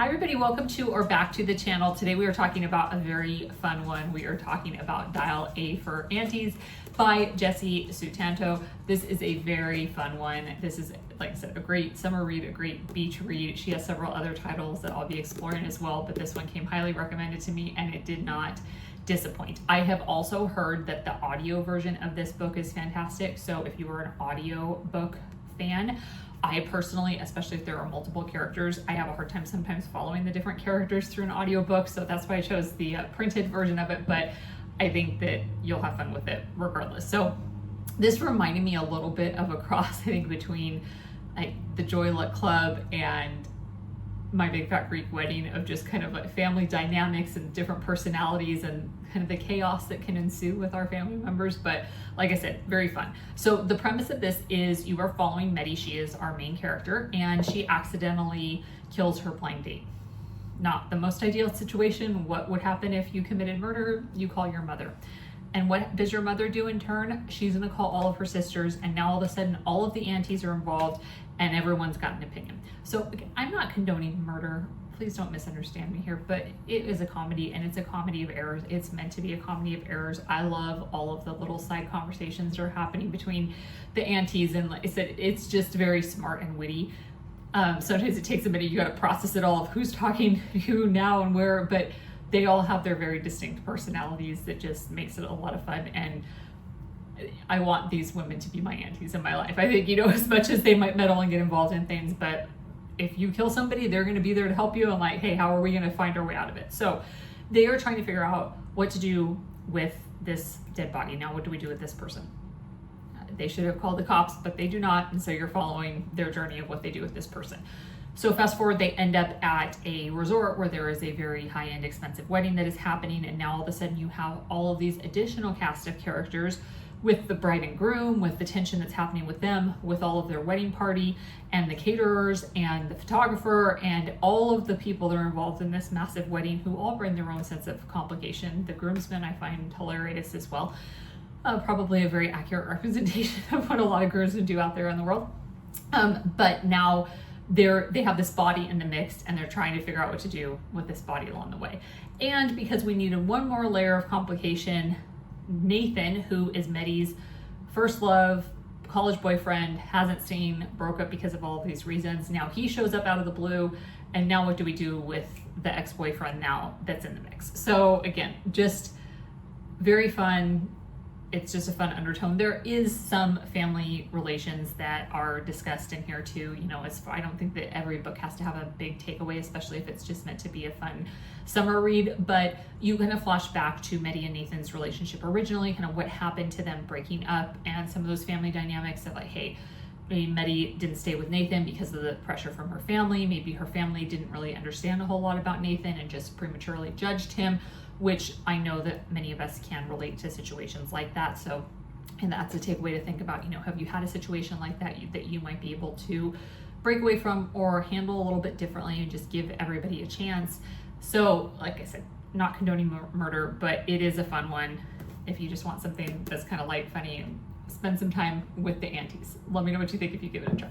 Hi everybody, welcome to or back to the channel. Today we are talking about a very fun one. We are talking about Dial A for Aunties by Jessie Sutanto. This is a very fun one. This is, like I said, a great summer read, a great beach read. She has several other titles that I'll be exploring as well, but this one came highly recommended to me and it did not disappoint. I have also heard that the audio version of this book is fantastic. So if you were an audio book fan, I personally, especially if there are multiple characters, I have a hard time sometimes following the different characters through an audiobook. So that's why I chose the printed version of it, but I think that you'll have fun with it regardless. So this reminded me a little bit of a cross, I think, between like the Joy Luck Club and My Big Fat Greek Wedding, of just kind of like family dynamics and different personalities and kind of the chaos that can ensue with our family members. But like I said, very fun. So the premise of this is you are following Meddy. She is our main character, and she accidentally kills her blind date. Not the most ideal situation. What would happen if you committed murder? You call your mother. And what does your mother do in turn? She's gonna call all of her sisters, and now all of a sudden all of the aunties are involved and everyone's got an opinion. So again, I'm not condoning murder. Please don't misunderstand me here, but it is a comedy, and it's a comedy of errors. It's meant to be a comedy of errors. I love all of the little side conversations that are happening between the aunties, and like I said, it's just very smart and witty. Sometimes it takes a minute, you gotta process it all of who's talking who now and where, but they all have their very distinct personalities that just makes it a lot of fun. And I want these women to be my aunties in my life. I think, as much as they might meddle and get involved in things, but if you kill somebody, they're going to be there to help you. And like, hey, how are we going to find our way out of it? So they are trying to figure out what to do with this dead body. Now, what do we do with this person? They should have called the cops, but they do not. And so you're following their journey of what they do with this person. So fast forward, they end up at a resort where there is a very high-end expensive wedding that is happening. And now all of a sudden you have all of these additional cast of characters with the bride and groom, with the tension that's happening with them, with all of their wedding party and the caterers and the photographer and all of the people that are involved in this massive wedding, who all bring their own sense of complication. The groomsmen I find hilarious as well. Probably a very accurate representation of what a lot of groomsmen do out there in the world. But now they have this body in the mix, and they're trying to figure out what to do with this body along the way. And because we needed one more layer of complication, Nathan, who is Meddy's first love, college boyfriend, hasn't seen, broke up because of all of these reasons. Now he shows up out of the blue, and now what do we do with the ex-boyfriend now that's in the mix? So again, just very fun. It's just a fun undertone. There is some family relations that are discussed in here too. I don't think that every book has to have a big takeaway, especially if it's just meant to be a fun summer read. But you kind of flash back to Meddy and Nathan's relationship originally, kind of what happened to them breaking up, and some of those family dynamics of like, hey, maybe Meddy didn't stay with Nathan because of the pressure from her family. Maybe her family didn't really understand a whole lot about Nathan and just prematurely judged him, which I know that many of us can relate to situations like that. So, and that's a takeaway to think about, have you had a situation like that that you might be able to break away from or handle a little bit differently and just give everybody a chance. So like I said, not condoning murder, but it is a fun one if you just want something that's kind of light, funny, and spend some time with the aunties. Let me know what you think if you give it a try.